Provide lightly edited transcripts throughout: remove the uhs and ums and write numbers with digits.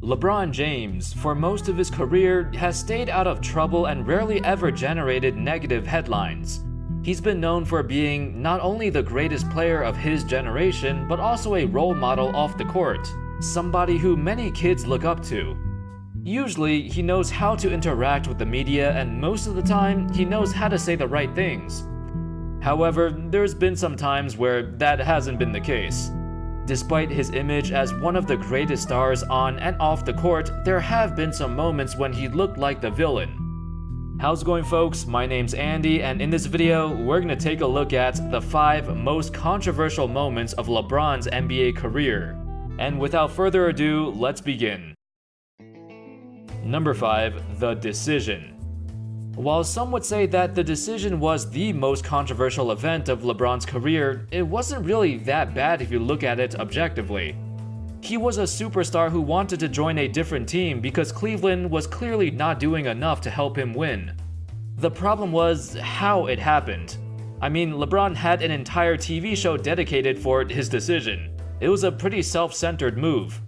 LeBron James, for most of his career, has stayed out of trouble and rarely ever generated negative headlines. He's been known for being not only the greatest player of his generation, but also a role model off the court, somebody who many kids look up to. Usually, he knows how to interact with the media, and most of the time, he knows how to say the right things. However, there's been some times where that hasn't been the case. Despite his image as one of the greatest stars on and off the court, there have been some moments when he looked like the villain. How's it going, folks? My name's Andy, and in this video, we're gonna take a look at the 5 most controversial moments of LeBron's NBA career. And without further ado, let's begin. Number 5. The Decision. While some would say that the decision was the most controversial event of LeBron's career, it wasn't really that bad if you look at it objectively. He was a superstar who wanted to join a different team because Cleveland was clearly not doing enough to help him win. The problem was how it happened. I mean, LeBron had an entire TV show dedicated for his decision. It was a pretty self-centered move.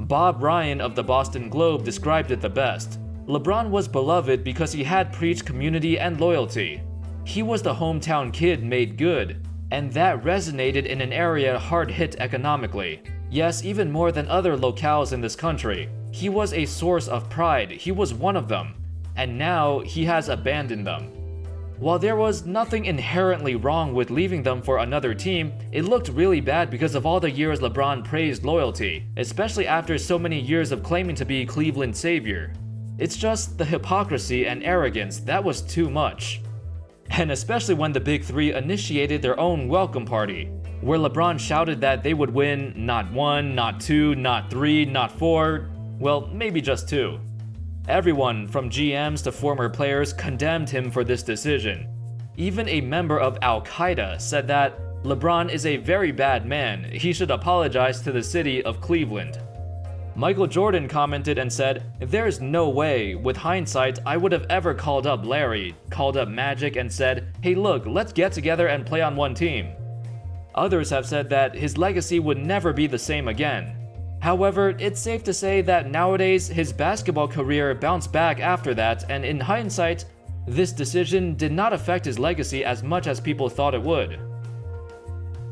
Bob Ryan of the Boston Globe described it the best. LeBron was beloved because he had preached community and loyalty. He was the hometown kid made good, and that resonated in an area hard hit economically. Yes, even more than other locales in this country. He was a source of pride, he was one of them, and now he has abandoned them. While there was nothing inherently wrong with leaving them for another team, it looked really bad because of all the years LeBron praised loyalty, especially after so many years of claiming to be Cleveland's savior. It's just the hypocrisy and arrogance that was too much. And especially when the Big Three initiated their own welcome party, where LeBron shouted that they would win not 1, not 2, not 3, not 4, well, maybe just 2. Everyone, from GMs to former players, condemned him for this decision. Even a member of Al-Qaeda said that LeBron is a very bad man, he should apologize to the city of Cleveland. Michael Jordan commented and said, "There's no way, with hindsight, I would have ever called up Larry, called up Magic and said, hey look, let's get together and play on one team." Others have said that his legacy would never be the same again. However, it's safe to say that nowadays, his basketball career bounced back after that, and in hindsight, this decision did not affect his legacy as much as people thought it would.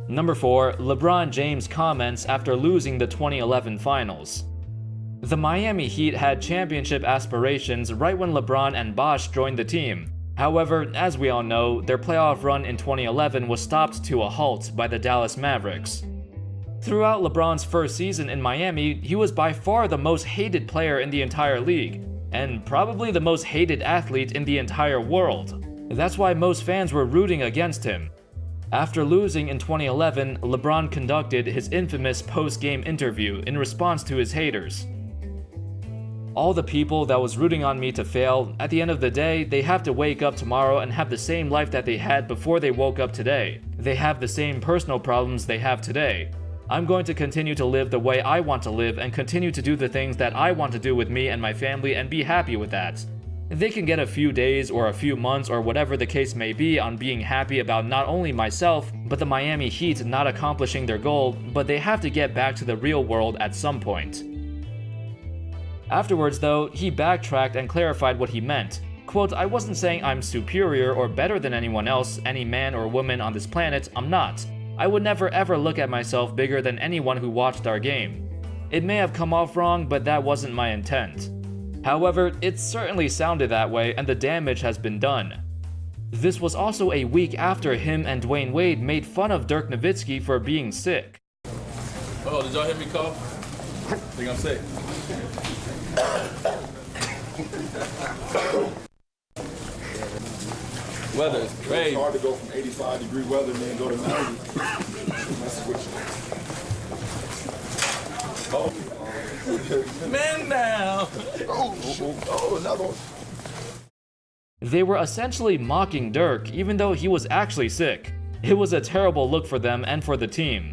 Number 4. LeBron James' comments after losing the 2011 finals. The Miami Heat had championship aspirations right when LeBron and Bosh joined the team. However, as we all know, their playoff run in 2011 was stopped to a halt by the Dallas Mavericks. Throughout LeBron's first season in Miami, he was by far the most hated player in the entire league, and probably the most hated athlete in the entire world. That's why most fans were rooting against him. After losing in 2011, LeBron conducted his infamous post-game interview in response to his haters. All the people that was rooting on me to fail, at the end of the day, they have to wake up tomorrow and have the same life that they had before they woke up today. They have the same personal problems they have today. I'm going to continue to live the way I want to live and continue to do the things that I want to do with me and my family and be happy with that. They can get a few days or a few months or whatever the case may be on being happy about not only myself, but the Miami Heat not accomplishing their goal, but they have to get back to the real world at some point. Afterwards though, he backtracked and clarified what he meant. Quote, "I wasn't saying I'm superior or better than anyone else, any man or woman on this planet, I'm not. I would never ever look at myself bigger than anyone who watched our game. It may have come off wrong, but that wasn't my intent." However, it certainly sounded that way and the damage has been done. This was also a week after him and Dwayne Wade made fun of Dirk Nowitzki for being sick. Oh, did y'all hear me cough? I think I'm sick. Weather is crazy. It's hard to go from 85-degree weather and then go to 90. Mess with you. Man down. Oh, another one. They were essentially mocking Dirk even though he was actually sick. It was a terrible look for them and for the team.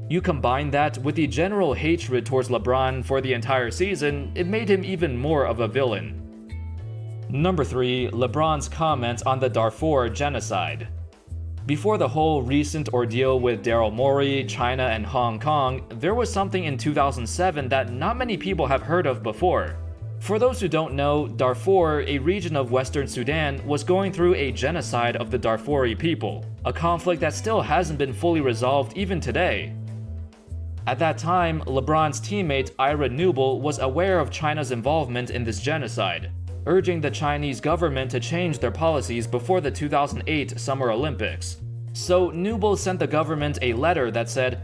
You combine that with the general hatred towards LeBron for the entire season, it made him even more of a villain. Number 3. LeBron's comments on the Darfur genocide. Before the whole recent ordeal with Daryl Morey, China, and Hong Kong, there was something in 2007 that not many people have heard of before. For those who don't know, Darfur, a region of Western Sudan, was going through a genocide of the Darfuri people, a conflict that still hasn't been fully resolved even today. At that time, LeBron's teammate Ira Newble was aware of China's involvement in this genocide, urging the Chinese government to change their policies before the 2008 Summer Olympics. So Newble sent the government a letter that said,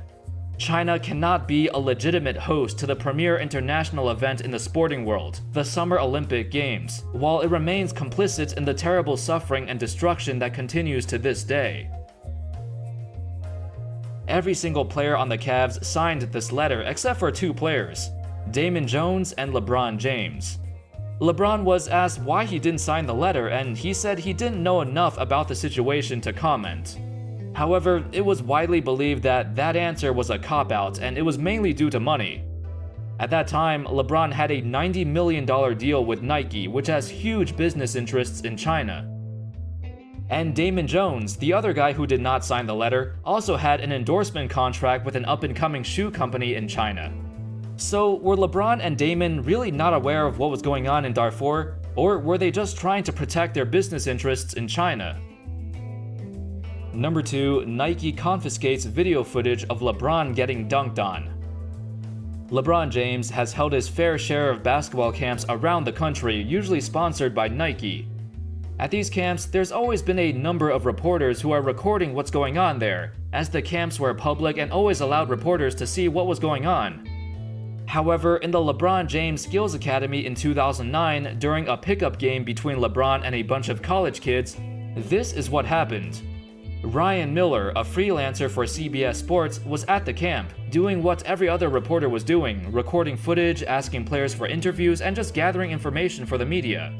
"China cannot be a legitimate host to the premier international event in the sporting world, the Summer Olympic Games, while it remains complicit in the terrible suffering and destruction that continues to this day." Every single player on the Cavs signed this letter except for two players, Damon Jones and LeBron James. LeBron was asked why he didn't sign the letter, and he said he didn't know enough about the situation to comment. However, it was widely believed that that answer was a cop-out, and it was mainly due to money. At that time, LeBron had a $90 million deal with Nike, which has huge business interests in China. And Damon Jones, the other guy who did not sign the letter, also had an endorsement contract with an up-and-coming shoe company in China. So, were LeBron and Damon really not aware of what was going on in Darfur, or were they just trying to protect their business interests in China? Number 2, Nike confiscates video footage of LeBron getting dunked on. LeBron James has held his fair share of basketball camps around the country, usually sponsored by Nike. At these camps, there's always been a number of reporters who are recording what's going on there, as the camps were public and always allowed reporters to see what was going on. However, in the LeBron James Skills Academy in 2009, during a pickup game between LeBron and a bunch of college kids, this is what happened. Ryan Miller, a freelancer for CBS Sports, was at the camp, doing what every other reporter was doing, recording footage, asking players for interviews, and just gathering information for the media.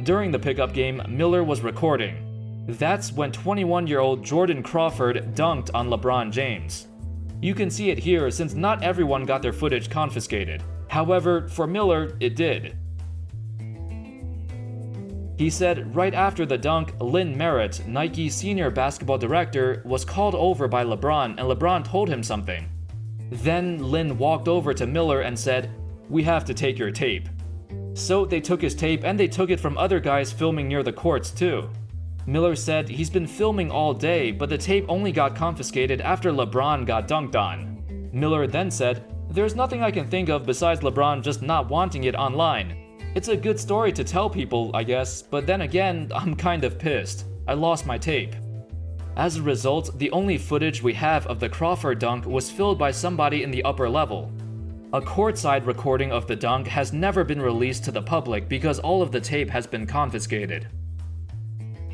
During the pickup game, Miller was recording. That's when 21-year-old Jordan Crawford dunked on LeBron James. You can see it here since not everyone got their footage confiscated. However, for Miller, it did. He said right after the dunk, Lynn Merritt, Nike's senior basketball director, was called over by LeBron and LeBron told him something. Then Lynn walked over to Miller and said, "We have to take your tape." So they took his tape and they took it from other guys filming near the courts too. Miller said he's been filming all day, but the tape only got confiscated after LeBron got dunked on. Miller then said, "There's nothing I can think of besides LeBron just not wanting it online. It's a good story to tell people, I guess, but then again, I'm kind of pissed. I lost my tape." As a result, the only footage we have of the Crawford dunk was filmed by somebody in the upper level. A courtside recording of the dunk has never been released to the public because all of the tape has been confiscated.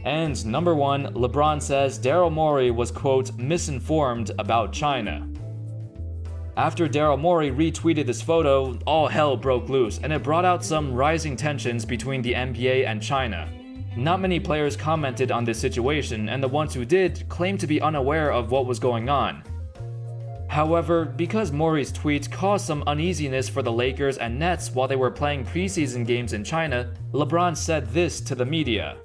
And number 1, LeBron says Daryl Morey was, quote, misinformed about China. After Daryl Morey retweeted this photo, all hell broke loose, and it brought out some rising tensions between the NBA and China. Not many players commented on this situation, and the ones who did claimed to be unaware of what was going on. However, because Morey's tweet caused some uneasiness for the Lakers and Nets while they were playing preseason games in China, LeBron said this to the media.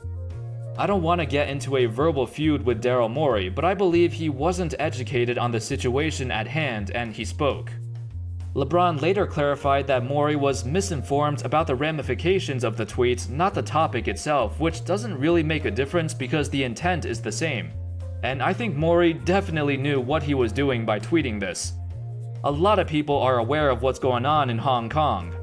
"I don't want to get into a verbal feud with Daryl Morey, but I believe he wasn't educated on the situation at hand and he spoke." LeBron later clarified that Morey was misinformed about the ramifications of the tweet, not the topic itself, which doesn't really make a difference because the intent is the same. And I think Morey definitely knew what he was doing by tweeting this. A lot of people are aware of what's going on in Hong Kong.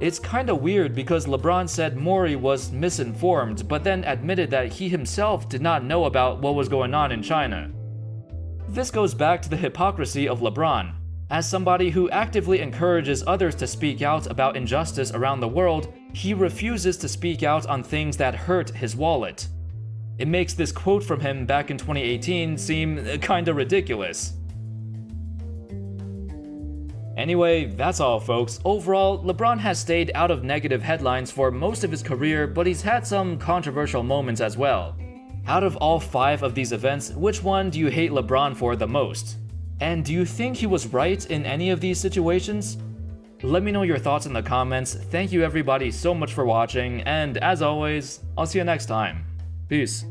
It's kinda weird because LeBron said Morey was misinformed, but then admitted that he himself did not know about what was going on in China. This goes back to the hypocrisy of LeBron. As somebody who actively encourages others to speak out about injustice around the world, he refuses to speak out on things that hurt his wallet. It makes this quote from him back in 2018 seem kinda ridiculous. Anyway, that's all folks. Overall, LeBron has stayed out of negative headlines for most of his career, but he's had some controversial moments as well. Out of all 5 of these events, which one do you hate LeBron for the most? And do you think he was right in any of these situations? Let me know your thoughts in the comments. Thank you everybody so much for watching, and as always, I'll see you next time. Peace.